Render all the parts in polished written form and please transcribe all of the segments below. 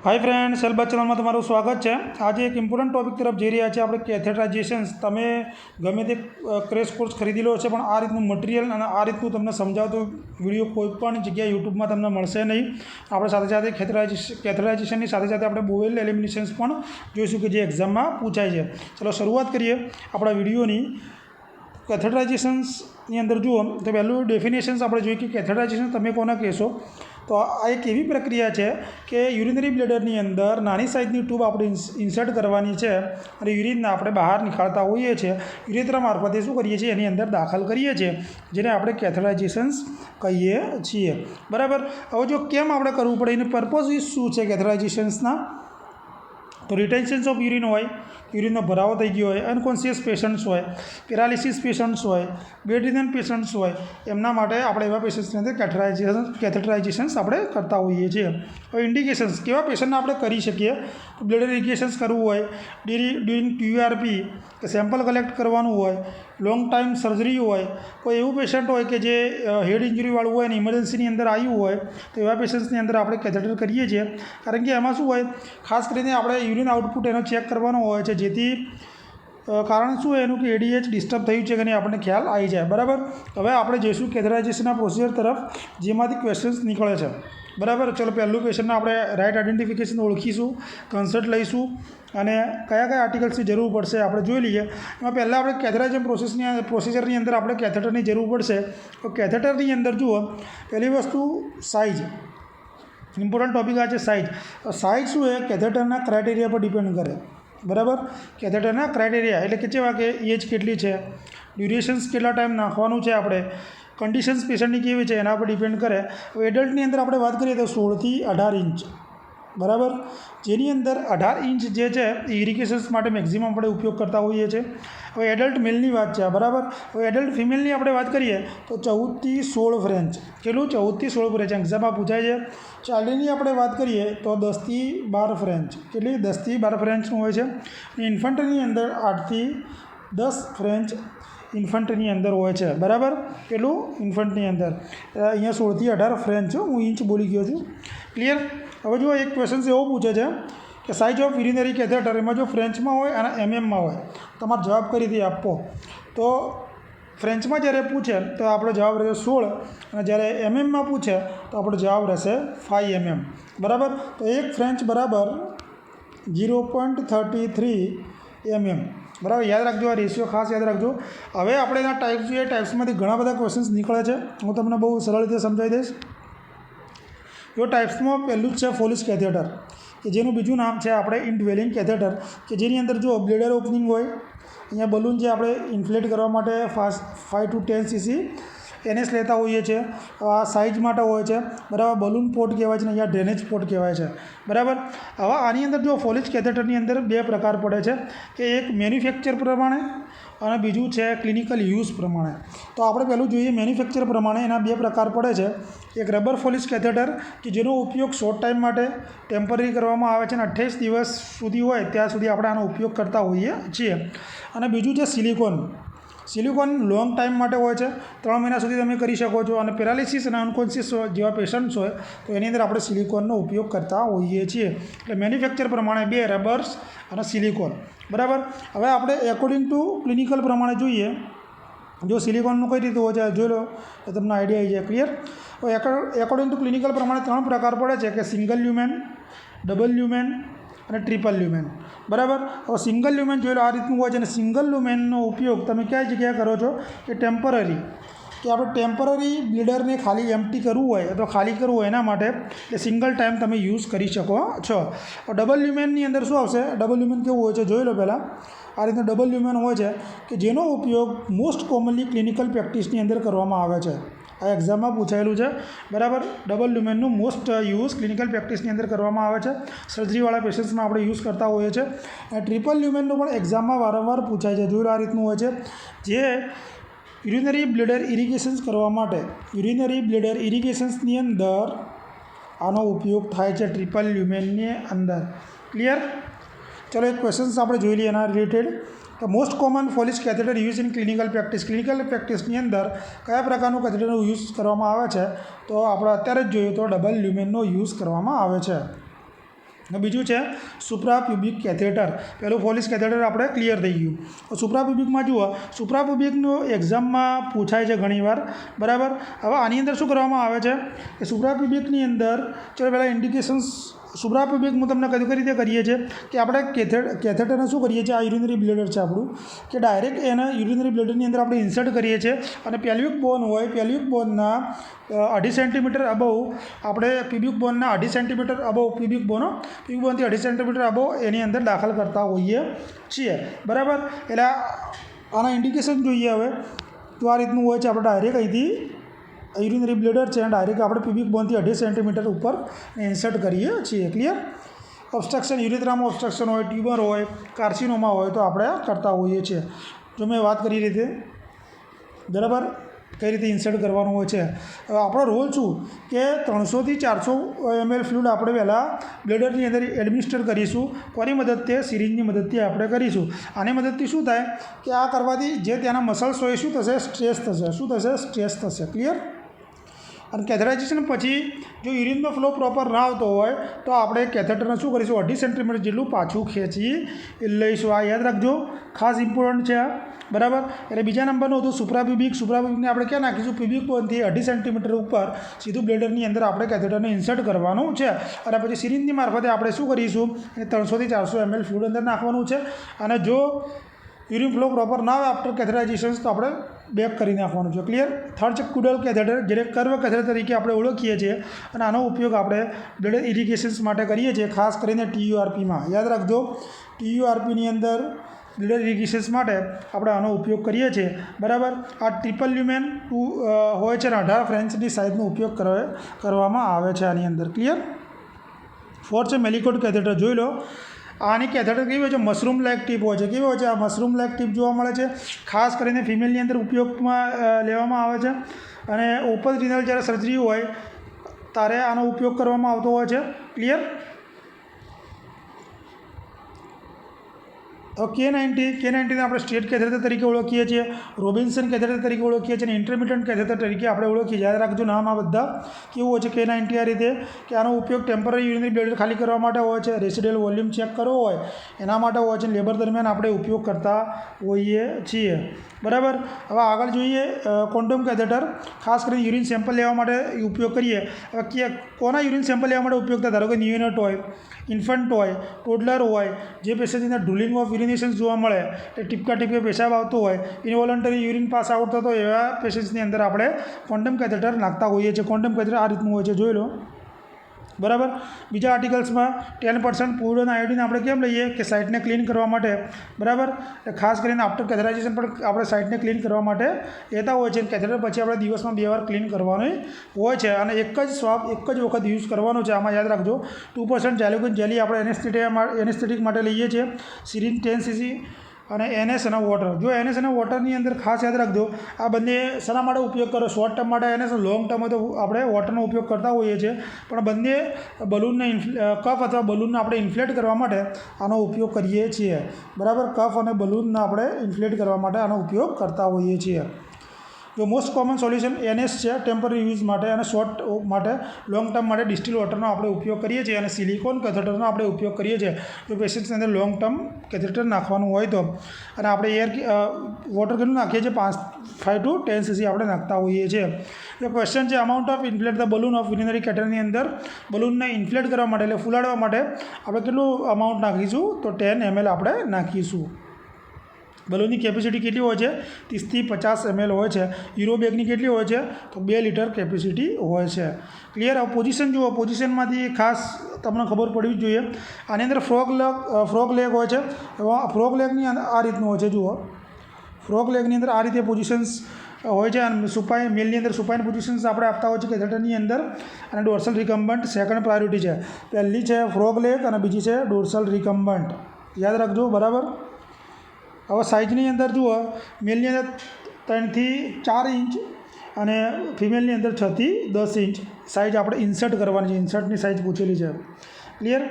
Hi friends, self channel में तमारू स्वागत है। आज एक इम्पोर्टન્ટ टॉपिक तरफ जी रहा है। આપણે કેથેટરાઇઝેશન્સ તમે ગમે તે ક્રેશ કોર્સ ખરીદી લો છે, પણ આ રીતનું મટીરિયલ અને આ રીતનું તમને સમજાવતો વિડીયો કોઈ પણ જગ્યાએ યુટ્યુબમાં તમને મળશે નહીં। આપણે સાથે સાથે કેથેટરાઇઝેશનની સાથે સાથે આપણે બોવેલ એલિમિનેશન્સ પણ જોઈશું કે જે એક્ઝામમાં પૂછાય છે। ચલો શરૂઆત કરીએ આપણા વિડીયોની। કેથેટરાઇઝેશન્સની અંદર જુઓ તો પહેલું ડેફિનેશન્સ આપણે જોઈએ કે કેથેટરાઇઝેશન તમે કોને કહેશો। તો આ એક એવી પ્રક્રિયા છે કે યુરિનરી બ્લેડરની અંદર નાની સાઇઝની ટ્યુબ આપણે ઇન્સર્ટ કરવાની છે અને યુરિનને આપણે બહાર નીકાળતા હોઈએ છીએ। યુરેથ્રા મારફતે શું કરીએ છીએ, એની અંદર દાખલ કરીએ છીએ, જેને આપણે કેથેટરાઇઝેશન્સ કહીએ છીએ। બરાબર। હવે જો કેમ આપણે કરવું પડે, એની પર્પઝ શું છે કેથેટરાઇઝેશન્સના, તો રિટેન્શન્સ ઓફ યુરિન હોય, યુરિનનો ભરાવો થઈ ગયો હોય, અનકોન્શિયસ પેશન્ટ્સ હોય, પેરાલિસિસ પેશન્ટ્સ હોય, બેડરિધન પેશન્ટ્સ હોય, એમના માટે આપણે એવા પેશન્ટ્સની અંદર કેથેટરાઇઝેશન્સ આપણે કરતા હોઈએ છીએ। હવે ઇન્ડિકેશન્સ કેવા પેશન્ટને આપણે કરી શકીએ, તો બ્લેડર ઇરિગેશન્સ કરવું હોય, ડ્યુરિંગ PURP કે સેમ્પલ કલેક્ટ કરવાનું હોય, લોંગ ટાઈમ સર્જરી હોય, કોઈ એવું પેશન્ટ હોય કે જે હેડ ઇન્જરીવાળું હોય અને ઇમરજન્સીની અંદર આવ્યું હોય, તો એવા પેશન્ટ્સની અંદર આપણે કેથેટર કરીએ છીએ। કારણ કે એમાં શું હોય, ખાસ કરીને આપણે યુરિન આઉટપુટ એનો ચેક કરવાનો હોય છે, જેથી કારણ શું હોય એનું કે ADH ડિસ્ટર્બ થયું છે કે નહીં આપણને ખ્યાલ આવી જાય। બરાબર। હવે આપણે જઈશું કેથેટરાઇઝેશનના પ્રોસિજર તરફ, જેમાંથી ક્વેશ્ચન્સ નીકળે છે। બરાબર। ચલો પહેલું પેશન્ટને આપણે રાઇટ આઇડેન્ટિફિકેશન ઓળખીશું, કન્સલ્ટ લઈશું અને કયા કયા આર્ટિકલ્સની જરૂર પડશે આપણે જોઈ લઈએ। એમાં પહેલાં આપણે કેથેટરાઇઝેશન પ્રોસિજરની અંદર આપણે કેથેટરની જરૂર પડશે। તો કેથેટરની અંદર જુઓ, પહેલી વસ્તુ સાઇઝ, ઇમ્પોર્ટન્ટ ટોપિક આ છે સાઇઝ। સાઇઝ શું છે, કેથેટરના ક્રાઇટેરિયા પર ડિપેન્ડ કરે। બરાબર। કેથેટરના ક્રાઇટેરિયા એટલે કે જેવા કે એજ કેટલી છે, ડ્યુરેશન્સ કેટલા ટાઈમ નાખવાનું છે, આપણે કન્ડિશન્સ પેશન્ટની કેવી છે એના પર ડિપેન્ડ કરે। હવે એડલ્ટની અંદર આપણે વાત કરીએ તો 16 થી 18 ઇંચ। બરાબર। જેની અંદર 18 ઇંચ જે છે એ ઇરિગેશન્સ માટે મેક્સિમમ આપણે ઉપયોગ કરતા હોઈએ છીએ। હવે એડલ્ટ મેલની વાત છે। બરાબર। હવે એડલ્ટ ફિમેલની આપણે વાત કરીએ તો 14 થી 16 ફ્રેન્ચ। કેટલું? 14 થી 16 ફ્રેન્ચ એક્ઝામમાં પૂછાય છે। ચાઇલ્ડની આપણે વાત કરીએ તો 10 થી 12 ફ્રેન્ચ। કેટલી? 10 થી 12 ફ્રેન્ચનું હોય છે। ઇન્ફન્ટની અંદર 8 થી 10 ફ્રેન્ચ ઇન્ફન્ટની અંદર હોય છે। બરાબર। કેટલું? ઇન્ફન્ટની અંદર અહીંયા 16 થી 18 ફ્રેન્ચ, હું ઇંચ બોલી ગયો છું। ક્લિયર। હવે જો એક ક્વેશ્ચન એવો પૂછે છે કે સાઇઝ ઓફ યુરિનરી કેથેટર, એમાં જો ફ્રેન્ચમાં હોય અને MM હોય, તમારે જવાબ કઈ રીતે આપવો। તો ફ્રેન્ચમાં જ્યારે પૂછે તો આપણો જવાબ રહેશે 16 અને જ્યારે MM પૂછે તો આપણો જવાબ રહેશે 5 mm। બરાબર। તો એક ફ્રેન્ચ બરાબર 0.33 mm। બરાબર। યાદ રાખજો, આ રેશિયો ખાસ યાદ રાખજો। હવે આપણે એના ટાઈપ્સ જોઈએ। ટાઈપ્સમાંથી ઘણા બધા ક્વેશ્ચન્સ નીકળે છે, હું તમને બહુ સરળ રીતે સમજાવી દઈશ। જો ટાઈપ્સમાં પહેલું જ છે ફોલિશ કેથેટર, કે જેનું બીજું નામ છે આપણે ઇનડ્વેલિંગ કેથેટર, કે જેની અંદર જો બ્લેડર ઓપનિંગ હોય, અહીંયા બલૂન જે આપણે ઇન્ફ્લેટ કરવા માટે 5 to 10 cc NS લેતા હોઈએ છીએ, આ સાઇઝ માટે હોય છે। બરાબર। બલૂન પોર્ટ કહેવાય છે ને અહીંયા ડ્રેનેજ પોર્ટ કહેવાય છે। બરાબર। હવે આની અંદર જો ફોલિશ કેથેટરની અંદર બે પ્રકાર પડે છે, કે એક મેન્યુફેક્ચર પ્રમાણે અને બીજું છે ક્લિનિકલ યુઝ પ્રમાણે। તો આપણે પહેલું જોઈએ મેન્યુફેક્ચર પ્રમાણે, એના બે પ્રકાર પડે છે। એક રબર ફોલિશ કેથેટર, કે જેનો ઉપયોગ શોર્ટ ટાઈમ માટે ટેમ્પરરી કરવામાં આવે છે અને 28 દિવસ સુધી હોય ત્યાં સુધી આપણે આનો ઉપયોગ કરતા હોઈએ છીએ। અને બીજું છે સિલિકોન। સિલિકોન લોંગ ટાઈમ માટે હોય છે, 3 મહિના સુધી તમે કરી શકો છો। અને પેરાલિસિસ અને અનકોન્શિયસ જેવા પેશન્ટ્સ હોય તો એની અંદર આપણે સિલિકોનનો ઉપયોગ કરતા હોઈએ છીએ। એટલે મેન્યુફેક્ચર પ્રમાણે બે, રબર્સ અને સિલિકોન। બરાબર। હવે આપણે એકોર્ડિંગ ટુ ક્લિનિકલ પ્રમાણે જોઈએ, જો સિલિકોનનું કઈ રીતે હોય છે જોઈ લો તો તમને આઈડિયા આવી જાય। ક્લિયર। હવે એકોર્ડિંગ ટુ ક્લિનિકલ પ્રમાણે 3 પ્રકાર પડે છે, કે સિંગલ લ્યુમેન, ડબલ લ્યુમેન અને ટ્રિપલ લ્યુમેન। બરાબર। હવે સિંગલ લ્યુમેન જોઈ લો આ રીતનું હોય છે, અને સિંગલ લ્યુમેનનો ઉપયોગ તમે કઈ જગ્યાએ કરો છો, કે ટેમ્પરરી, કે આપણે ટેમ્પરરી બ્લેડરને ખાલી એમ્પ્ટી કરવું હોય તો ખાલી કરવું હોય એના માટે એ સિંગલ ટાઈમ તમે યુઝ કરી શકો છો। ડબલ લ્યુમેનની અંદર શું આવશે, ડબલ લ્યુમેન કેવું હોય છે જોઈ લો પહેલાં। આ રીતનું ડબલ લ્યુમેન હોય છે, કે જેનો ઉપયોગ મોસ્ટ કોમનલી ક્લિનિકલ પ્રેક્ટિસની અંદર કરવામાં આવે છે। આ એક્ઝામમાં પૂછાયેલું છે। બરાબર। ડબલ લ્યુમેનનું મોસ્ટ યુઝ ક્લિનિકલ પ્રેક્ટિસની અંદર કરવામાં આવે છે, સર્જરીવાળા પેશન્ટ્સમાં આપણે યુઝ કરતા હોઈએ છીએ। અને ટ્રિપલ લ્યુમેનનું પણ એક્ઝામમાં વારંવાર પૂછાય છે, જોઈ લો આ રીતનું હોય છે, જે યુરિનરી બ્લેડર ઇરિગેશન્સ કરવા માટે, યુરિનરી બ્લેડર ઇરિગેશન્સની અંદર આનો ઉપયોગ થાય છે, ટ્રિપલ લ્યુમેનની અંદર। ક્લિયર। ચલો એક ક્વેશ્ચન્સ આપણે જોઈ લઈએ એના રિલેટેડ। તો most common Foley catheter use in clinical practice, clinical પ્રેક્ટિસની અંદર કયા પ્રકારનું કેથેટરનો યુઝ કરવામાં આવે છે, તો આપણે અત્યારે જ જોયું તો ડબલ લ્યુમેનનો યુઝ કરવામાં આવે છે। બીજું છે સુપ્રાપ્યુબિક કેથેટર. પહેલું ફોલિસ કેથેટર આપણે ક્લિયર થઈ ગયું. સુપ્રાપ્યુબિકમાં જુઓ, સુપ્રાપ્યુબિકનું એક્ઝામમાં પૂછાય છે ઘણીવાર, બરાબર. હવે આની અંદર શું કરવામાં આવે છે કે સુપ્રાપ્યુબિકની અંદર ચલો પહેલાં ઇન્ડિકેશન્સ સુપ્રાપ્યુબિક હું તમને કઈ રીતે કરીએ છીએ કે આપણે કેથેટરને શું કરીએ છીએ, આ યુરિનરી બ્લેડર છે આપણું, કે ડાયરેક્ટ એને યુરિનરી બ્લેડરની અંદર આપણે ઇન્સર્ટ કરીએ છીએ અને પેલ્વિક બોન હોય, પેલ્વિક બોનના 2.5 સેન્ટીમીટર અબવ આપણે પ્યુબિક બોનના 2.5 સેન્ટીમીટર અબવ પ્યુબિક બોનથી 2.5 સેન્ટીમીટર અબવ એની અંદર દાખલ કરતા હોઈએ છીએ, બરાબર. એટલે આના ઇન્ડિકેશન જોઈએ. હવે તો આ રીતનું હોય છે. આપણે ડાયરેક્ટ અહીંથી યુરિનરી બ્લેડર છે અને ડાયરેક્ટ આપણે પ્યુબિક બોનથી 2.5 સેન્ટીમીટર ઉપર ઇન્સર્ટ કરીએ છીએ. ક્લિયર. ઓબ્સ્ટ્રક્શન, યુરેથ્રામાં ઓબ્સ્ટ્રક્શન હોય, ટ્યુમર હોય, કાર્સિનોમા હોય તો આપણે કરતા હોઈએ છીએ. જો મેં વાત કરી રીતે, બરાબર, કઈ રીતે ઇન્સર્ટ કરવાનું હોય છે. હવે આપણો રોલ શું કે 300 થી 400 ml ફ્લુઇડ આપણે પહેલાં બ્લેડરની અંદર એડમિનિસ્ટર કરીશું. કોની મદદથી? સિરિંજની મદદથી આપણે કરીશું. આની મદદથી શું થાય કે આ કરવાથી જે ત્યાંના મસલ્સ હોય શું થશે? સ્ટ્રેસ થશે. શું થશે? સ્ટ્રેસ થશે. ક્લિયર. અને કેથેટરાઇઝેશન પછી જો યુરિનનો ફ્લો પ્રોપર ના આવતો હોય તો આપણે કેથેટરને શું કરીશું? 2.5 સેન્ટીમીટર જેટલું પાછું ખેંચી લઈશું. આ યાદ રાખજો, ખાસ ઇમ્પોર્ટન્ટ છે, બરાબર. એટલે બીજા નંબરનું હતું સુપ્રાપ્યુબિક. સુપ્રાપ્યુબિકને આપણે ક્યાં નાખીશું? પ્યુબિક બોનથી 2.5 સેન્ટીમીટર ઉપર સીધું બ્લેડરની અંદર આપણે કેથેટરને ઇન્સર્ટ કરવાનું છે. અને પછી સિરિંજની મારફતે આપણે શું કરીશું? 300 થી 400 ml ફ્લુઇડ અંદર નાખવાનું છે. અને જો યુરિન ફ્લો પ્રોપર ના આવે આફ્ટર કેથેટરાઇઝેશન તો આપણે બેક કરી નાખવાનું છે. ક્લિયર. થર્ડ છે કુડલ કેથેટર, જેને કર્વ કેથેટર તરીકે આપણે ઓળખીએ છીએ અને આનો ઉપયોગ આપણે બ્લડ ઇરિગેશન્સ માટે કરીએ છીએ, ખાસ કરીને TURPમાં. યાદ રાખજો, TURPની અંદર બ્લડ ઇરિગેશન્સ માટે આપણે આનો ઉપયોગ કરીએ છીએ, બરાબર. આ ટ્રિપલ લ્યુમેન હોય છે અને 18 ફ્રેન્ચની સાઇઝનો ઉપયોગ કરવામાં આવે છે આની અંદર. ક્લિયર. ફોર્થ છે મેલિકોટ કેથેટર. જોઈ લો, આની કેથેટર કેવી હોય છે? મશરૂમ લાઇક ટીપ હોય છે. કેવી હોય છે? આ મશરૂમ લાઇક ટીપ જોવા મળે છે. ખાસ કરીને ફિમેલની અંદર ઉપયોગમાં લેવામાં આવે છે. અને ઓપન રિનલ જ્યારે સર્જરી હોય ત્યારે આનો ઉપયોગ કરવામાં આવતો હોય છે. ક્લિયર. K90 આપણે સ્ટ્રેટ કેથેટર તરીકે ઓળખીએ છીએ, રોબિન્સન કેથેટર તરીકે ઓળખીએ છીએ અને ઇન્ટરમિટન્ટ કેથેટર તરીકે આપણે ઓળખીએ છીએ. યાદ રાખજો નામ આ બધા. કેવું હોય છે K90? આ રીતે કે આનો ઉપયોગ ટેમ્પરરી યુરિનરી બ્લેડર ખાલી કરવા માટે હોય છે, રેસિડ્યુઅલ વોલ્યુમ ચેક કરવો હોય એના માટે હોય છે, લેબર દરમિયાન આપણે ઉપયોગ કરતા હોઈએ છીએ, બરાબર. હવે આગળ જોઈએ કોન્ડોમ કેથેટર. ખાસ કરીને યુરિન સેમ્પલ લેવા માટે ઉપયોગ કરીએ. હવે કોના યુરિન સેમ્પલ લેવા માટે ઉપયોગ થાય? ધારો કે ન્યુનેટ હોય, ઇન્ફન્ટ હોય, ટોડલર હોય, જે પેશન્ટની અંદર ડ્રુલિંગ ઓફ યુરિનેશન જોવા મળે, એ ટીપકા પેશાબ આવતો હોય, ઇનવોલન્ટરી યુરિન પાસ આઉટ થતો હોય, એવા પેશન્ટ્સની અંદર આપણે કોન્ડોમ કેથેટર નાખતા હોઈએ છીએ. કોન્ડોમ કેથેટર આ રીતનું હોય છે, જોઈ લો, બરાબર. બીજા આર્ટિકલ્સમાં 10% પૂર્ણ આયોડિન આપણે કેમ લઈએ? કે સાઇટને ક્લીન કરવા માટે, બરાબર. ખાસ કરીને આફ્ટર કેથેટરાઇઝેશન પણ આપણે સાઇટને ક્લીન કરવા માટે લેતા હોય છે. કેથેટર પછી આપણે દિવસમાં 2 વાર ક્લીન કરવાનું હોય છે અને એક જ વખત યુઝ કરવાનો છે. આમાં યાદ રાખજો 2% ઝાયલોગન જેલી આપણે એનેસ્થેટિક માટે લઈએ છીએ. સિરિન 10 cc અને NS અને વોટર. જો NS અને વોટરની અંદર ખાસ યાદ રાખજો, આ બંને શેના માટે ઉપયોગ કરો? શોર્ટ ટર્મ માટે NS, લોંગ ટર્મ તો આપણે વોટરનો ઉપયોગ કરતા હોઈએ છીએ. પણ બંને બલૂનને કફ અથવા બલૂનને આપણે ઇન્ફ્લેટ કરવા માટે આનો ઉપયોગ કરીએ છીએ, બરાબર. કફ અને બલૂનને આપણે ઇન્ફ્લેટ કરવા માટે આનો ઉપયોગ કરતા હોઈએ છીએ. જો મોસ્ટ કોમન સોલ્યુશન NS છે ટેમ્પરરી યુઝ માટે, અને શોર્ટ માટે, લોંગ ટર્મ માટે ડિસ્ટિલ વોટરનો આપણે ઉપયોગ કરીએ છીએ અને સિલિકોન કેથેટરનો આપણે ઉપયોગ કરીએ છીએ જો પેશન્ટ્સની અંદર લોંગ ટર્મ કેથેટર નાખવાનું હોય તો. અને આપણે વોટર કેટલું નાખીએ છીએ? 5 to 10 cc આપણે નાખતા હોઈએ છીએ. તો ક્વેશ્ચન છે amount of inflate the balloon of urinary કેથેટરની અંદર બલૂનને ઇન્ફ્લેટ કરવા માટે, એટલે ફૂલાડવા માટે આપણે કેટલું અમાઉન્ટ નાખીશું? તો 10 ml આપણે નાખીશું. બલૂનની કેપેસિટી કેટલી હોય છે? 30 થી 50 ml હોય છે. યુરો બેગની કેટલી હોય છે? તો 2 લીટર કેપેસિટી હોય છે. ક્લિયર. હવે પોઝિશન જુઓ, પોઝિશનમાંથી ખાસ તમને ખબર પડવી જ જોઈએ. આની અંદર ફ્રોગ લેગ હોય છે. ફ્રોગ લેગની અંદર આ રીતનું હોય છે, જુઓ. ફ્રોગ લેગની અંદર આ રીતે પોઝિશન્સ હોય છે. અને મેલની અંદર સુપાઇન પોઝિશન્સ આપણે આપતા હોય છે કેથેટરની અંદર. અને ડોર્સલ રિકમ્બન્ટ સેકન્ડ પ્રાયોરિટી છે. પહેલી છે ફ્રોગ લેગ અને બીજી છે ડોર્સલ રિકમ્બન્ટ. યાદ રાખજો, બરાબર. હવે સાઇઝની અંદર જુઓ, મેલની અંદર 3 થી 4 ઇંચ અને ફિમેલની અંદર 6 થી 10 ઇંચ સાઇઝ આપણે ઇન્સર્ટ કરવાની છે. ઇન્સર્ટની સાઇઝ પૂછેલી છે. ક્લિયર.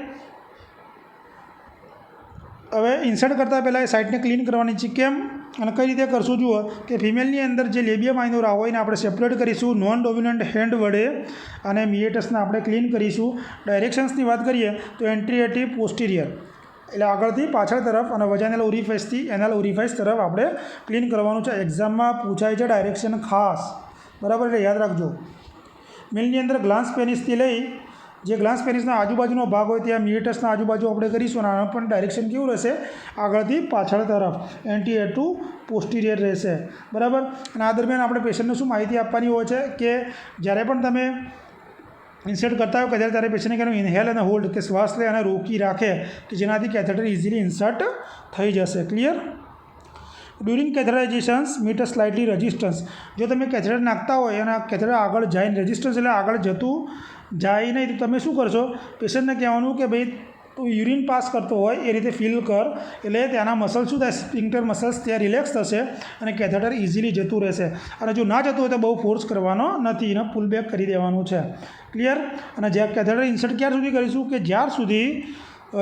હવે ઇન્સર્ટ કરતાં પહેલાં એ સાઇટને ક્લીન કરવાની છે. કેમ અને કઈ રીતે કરશું જુઓ કે ફિમેલની અંદર જે લેબિયા માઇનોરા હોય એને આપણે સેપરેટ કરીશું નોન ડોમિનન્ટ હેન્ડ વડે અને મિએટસને આપણે ક્લીન કરીશું. ડાયરેક્શન્સની વાત કરીએ તો એન્ટ્રીએટિવ પોસ્ટિરિયર એટલે આગળથી પાછળ તરફ અને વજાનેલ ઓરિફાઇસથી એનાલ ઓરિફાઇસ તરફ આપણે ક્લીન કરવાનું છે. એક્ઝામમાં પૂછાય છે ડાયરેક્શન ખાસ, બરાબર, એટલે યાદ રાખજો. મેલની અંદર ગ્લાન્સ પેનિસથી લઈ જે ગ્લાન્સ પેનિસના આજુબાજુનો ભાગ હોય ત્યાં મિએટસના આજુબાજુ આપણે કરીશું અને આનું પણ ડાયરેક્શન કેવું રહેશે? આગળથી પાછળ તરફ એન્ટીરિયર ટુ પોસ્ટિરિયર રહેશે, બરાબર. અને આ દરમિયાન આપણે પેશન્ટને શું માહિતી આપવાની હોય છે કે જ્યારે પણ તમે ઇન્સર્ટ કરતા હોય કે ત્યારે પેશન્ટને કહેવાનું ઇન્હેલ અને હોલ્ડ કે શ્વાસ લે અને રોકી રાખે કે જેનાથી કેથેટર ઇઝીલી ઇન્સર્ટ થઈ જશે. Clear? During catheterizations meet slightly resistance. જો તમે કેથેટર નાખતા હોય અને કેથેટર આગળ જાય રેઝિસ્ટન્સ એટલે આગળ જતું જાય નહીં તો તમે શું કરશો? પેશન્ટને કહેવાનું કે ભાઈ તું યુરિન પાસ કરતો હોય એ રીતે ફીલ કર, એટલે ત્યાંના મસલ શું થાય? સ્પિન્ક્ટર મસલ્સ ત્યાં રિલેક્સ થશે અને કેથેટર ઇઝીલી જતું રહેશે. અને જો ના જતું હોય તો બહુ ફોર્સ કરવાનો નથી, એને પુલ બેક કરી દેવાનું છે. ક્લિયર? અને જ્યાં કેથેટર ઇન્સર્ટ ક્યાર સુધી કરીશું કે જ્યાર સુધી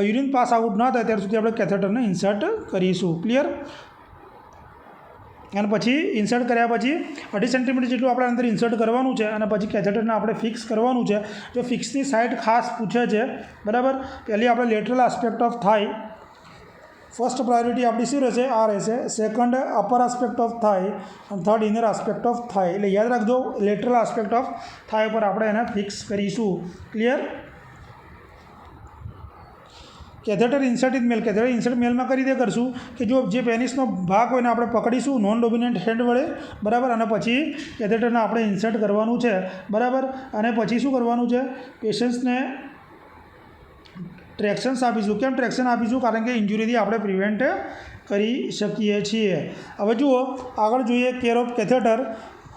યુરિન પાસ આઉટ ના થાય ત્યાર સુધી આપણે કેથેટરને ઇન્સર્ટ કરીશું. ક્લિયર? અને પછી ઇન્સર્ટ કર્યા પછી 2.5 સેન્ટીમીટર જેટલું આપણે અંદર ઇન્સર્ટ કરવાનું છે અને પછી કેથેટરને આપણે ફિક્સ કરવાનું છે. જો ફિક્સની સાઇડ ખાસ પૂછે છે, બરાબર. પહેલી આપણે લેટરલ આસ્પેક્ટ ઓફ થાઈ, ફર્સ્ટ પ્રાયોરિટી આપણી શું રહેશે? આ રહેશે. સેકન્ડ અપર આસ્પેક્ટ ઓફ થાઈ અને થર્ડ ઇનર આસ્પેક્ટ ઓફ થાઈ. એટલે યાદ રાખજો લેટરલ આસ્પેક્ટ ઓફ થાઈ પર આપણે એને ફિક્સ કરીશું. Clear? Catheter insert in male. Catheter insert મેલમાં કઈ રીતે કરશું કે જો જે પેનિસનો ભાગ હોય એને આપણે પકડીશું નોન ડોમિનન્ટ હેન્ડ વડે, બરાબર, અને પછી કેથેટરને આપણે ઇન્સર્ટ કરવાનું છે, બરાબર. અને પછી શું કરવાનું છે? પેશન્ટ્સને ટ્રેક્શન્સ આપીશું. કેમ ટ્રેક્શન આપીશું? કારણ કે ઇન્જુરીથી આપણે પ્રિવેન્ટ કરી શકીએ છીએ. હવે જુઓ આગળ જોઈએ કેર ઓફ કેથેટર.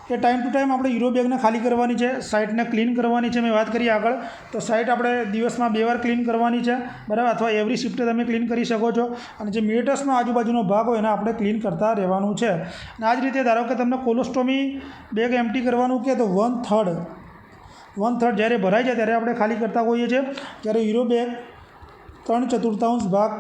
કે ટાઈમ ટુ ટાઈમ આપણે યુરો બેગને ખાલી કરવાની છે, સાઇટને ક્લીન કરવાની છે. મેં વાત કરી આગળ તો સાઇટ આપણે દિવસમાં 2 વાર ક્લીન કરવાની છે, બરાબર, અથવા એવરી શિફ્ટે તમે ક્લીન કરી શકો છો. અને જે મિએટસનો આજુબાજુનો ભાગ હોય એને આપણે ક્લીન કરતા રહેવાનું છે. અને આ જ રીતે ધારો કે તમને કોલોસ્ટોમી બેગ એમ્પ્ટી કરવાનું કે તો 1/3 જ્યારે ભરાઈ જાય ત્યારે આપણે ખાલી કરતા હોઈએ છીએ. જ્યારે યુરો બેગ 3/4 ભાગ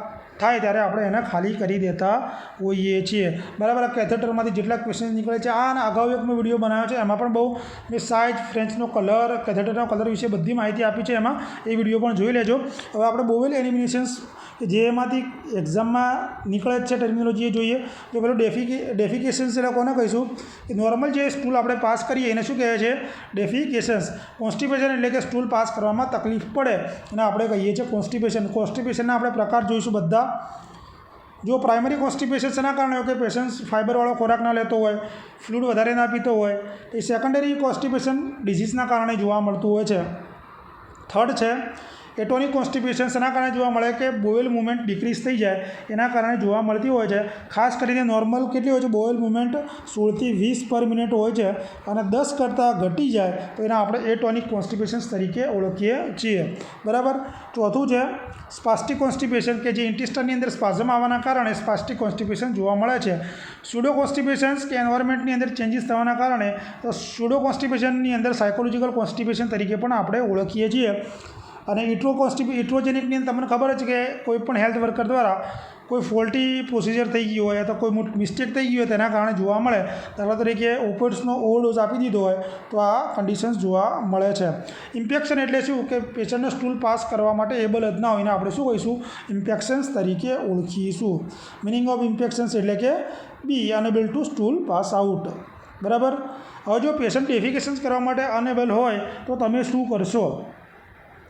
થાય ત્યારે આપણે એને ખાલી કરી દેતા હોઈએ છીએ, બરાબર. કેથેટરમાંથી જેટલા ક્વેશ્ચન નીકળે છે આ અગાઉ એક મેં વિડીયો બનાવ્યો છે, એમાં પણ બહુ મેં સાઇઝ, ફ્રેન્ચનો કલર, કેથેટરનો કલર વિશે બધી માહિતી આપી છે. એમાં એ વિડીયો પણ જોઈ લેજો. હવે આપણે બોવેલ એલિમિનેશન્સ કે જે એમાંથી એક્ઝામમાં નીકળે જ છે ટર્મિનોલોજી એ જોઈએ. તો પેલું ડેફિકેશન્સ એટલે કોને કહીશું કે નોર્મલ જે સ્ટૂલ આપણે પાસ કરીએ એને શું કહે છે? ડેફિકેશન્સ. કોન્સ્ટિપેશન એટલે કે સ્ટૂલ પાસ કરવામાં તકલીફ પડે અને આપણે કહીએ છીએ કોન્સ્ટિપેશન. કોન્સ્ટિપેશનના આપણે પ્રકાર જોઈશું બધા. જો પ્રાઇમરી કોન્સ્ટિપેશન શેના કારણે હોય કે પેશન્ટ ફાઇબરવાળો ખોરાક ના લેતો હોય, ફ્લૂઇડ વધારે ના પીતો હોય. એ સેકન્ડરી કોન્સ્ટિપેશન ડિઝીઝના કારણે જોવા મળતું હોય છે. થર્ડ છે એટોનિક કોન્સ્ટિપેશન. શેના કારણે જોવા મળે કે બોવેલ મુવમેન્ટ ડિક્રીઝ થઈ જાય એના કારણે જોવા મળતી હોય છે. ખાસ કરીને નોર્મલ કેટલી હોય છે? બોવેલ મુવમેન્ટ 16 થી 20 પર મિનિટ હોય છે અને 10 કરતાં ઘટી જાય તો એને આપણે એટોનિક કોન્સ્ટિપેશન્સ તરીકે ઓળખીએ છીએ, બરાબર. ચોથું છે સ્પાસ્ટિક કોન્સ્ટિપેશન કે જે ઇન્ટેસ્ટાઇનની અંદર સ્પાઝમ આવવાના કારણે સ્પાસ્ટિક કોન્સ્ટિપેશન જોવા મળે છે. સ્યુડો કોન્સ્ટિપેશન્સ કે એન્વાયરમેન્ટની અંદર ચેન્જીસ થવાના કારણે તો સ્યુડો કોન્સ્ટિપેશનની અંદર સાયકોલોજીકલ કોન્સ્ટિપેશન તરીકે પણ આપણે ઓળખીએ છીએ. અને ઇટ્રોજેનિકની અંદર તમને ખબર જ કે કોઈ પણ હેલ્થ વર્કર દ્વારા કોઈ ફોલ્ટી પ્રોસિજર થઈ ગયું હોય અથવા કોઈ મિસ્ટેક થઈ ગઈ હોય તેના કારણે જોવા મળે. દાખલા તરીકે ઓપિયોઇડ્સનો ઓવરડોઝ આપી દીધો હોય તો આ કન્ડિશન્સ જોવા મળે છે. ઇમ્પેક્શન એટલે શું કે પેશન્ટને સ્ટૂલ પાસ કરવા માટે એબલ જ ના હોય એને આપણે શું કહીશું? ઇમ્પેક્શન્સ તરીકે ઓળખીશું. મિનિંગ ઓફ ઇમ્પેક્શન્સ એટલે કે be unable to stool pass out, બરાબર. હવે જો પેશન્ટ ડેફિકેશન્સ કરવા માટે અનેબલ હોય તો તમે શું કરશો?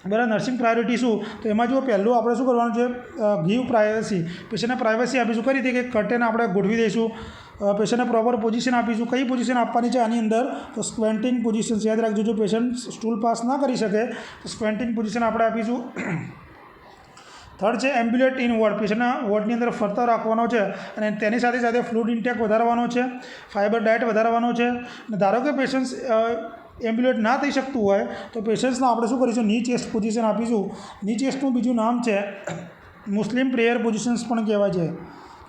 બરાબર. નર્સિંગ પ્રાયોરિટી શું? તો એમાં જો પહેલું આપણે શું કરવાનું છે? Give privacy. પેશન્ટને પ્રાઇવસી આપીશું. કઈ રીતે કે કર્ટેન આપણે ગોઠવી દઈશું, પેશન્ટને પ્રોપર પોઝિશન આપીશું. કઈ પોઝિશન આપવાની છે આની અંદર? તો સ્ક્વેન્ટિંગ પોઝિશન. યાદ રાખજો જો પેશન્ટ સ્ટૂલ પાસ ના કરી શકે તો સ્ક્વેન્ટિંગ પોઝિશન આપણે આપીશું. થર્ડ છે એમ્બ્યુલેટ ઇન વોર્ડ. પેશન્ટના વોર્ડની અંદર ફરતા રાખવાનો છે અને તેની સાથે સાથે ફ્લૂઇડ ઇન્ટેક વધારવાનો છે, ફાઇબર ડાયટ વધારવાનો છે. અને ધારો કે પેશન્ટ એમ્બ્યુલેટ ના થઈ શકતું હોય તો પેશન્ટ્સને આપણે શું કરીશું? ની ચેસ્ટ પોઝિશન આપીશું. ની ચેસ્ટનું બીજું નામ છે મુસ્લિમ પ્રેયર પોઝિશન્સ પણ કહેવાય છે.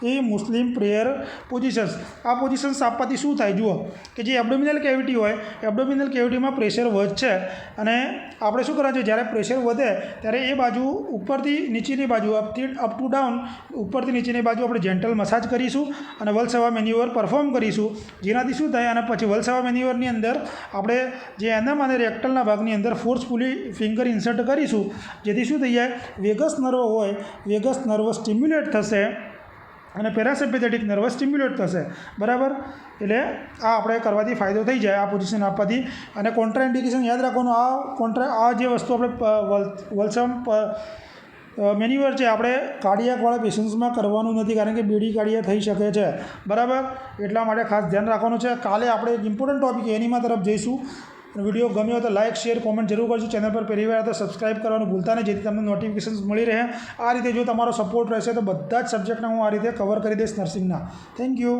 એ મુસ્લિમ પ્રેયર પોઝિશન્સ. આ પોઝિશન્સ આપવાથી શું થાય જુઓ કે જે એબ્ડોમિનલ કેવિટી હોય એબ્ડોમિનલ કેવિટીમાં પ્રેશર વધશે અને આપણે શું કરવાનું છે જ્યારે પ્રેશર વધે ત્યારે એ બાજુ ઉપરથી નીચેની બાજુ અપ ટુ ડાઉન ઉપરથી નીચેની બાજુ આપણે જેન્ટલ મસાજ કરીશું અને વલસેવા મેન્યુઅર પરફોર્મ કરીશું જેનાથી શું થાય અને પછી વલસેવા મેન્યુઅરની અંદર આપણે જે એનમ અને રેક્ટલના ભાગની અંદર ફોર્સફુલી ફિંગર ઇન્સર્ટ કરીશું જેથી શું થઈ જાય વેગસ નર્વ હોય વેગસ નર્વ સ્ટિમ્યુલેટ થશે અને પેરાસિમ્પેથેટિક નર્વ સ્ટિમ્યુલેટ થશે બરાબર. એટલે આ આપણે કરવાથી ફાયદો થઈ જાય આ પોઝિશન આપવાથી. અને કોન્ટ્રાઇન્ડિકેશન યાદ રાખવાનું આ જે વસ્તુ આપણે વલસમ મેન્યુઅર છે આપણે કાર્ડિયાકવાળા પેશન્ટ્સમાં કરવાનું નથી કારણ કે બેડી કાર્ડિયા થઈ શકે છે બરાબર. એટલા માટે ખાસ ધ્યાન રાખવાનું છે. કાલે આપણે એક ઇમ્પોર્ટન્ટ ટૉપિક એનીમા તરફ જઈશું. વિડીયો ગમ્યો હોય તો લાઇક શેર કોમેન્ટ જરૂર કરજો. ચેનલ પર પહેલી વાર તો સબસ્ક્રાઇબ કરવાનું ભૂલતા નહીં જેથી તમને નોટિફિકેશન્સ મળી રહે. આ રીતે જો તમારો સપોર્ટ રહેશે તો બધા જ સબ્જેક્ટના હું આ રીતે કવર કરી દઈશ નર્સિંગના. Thank you.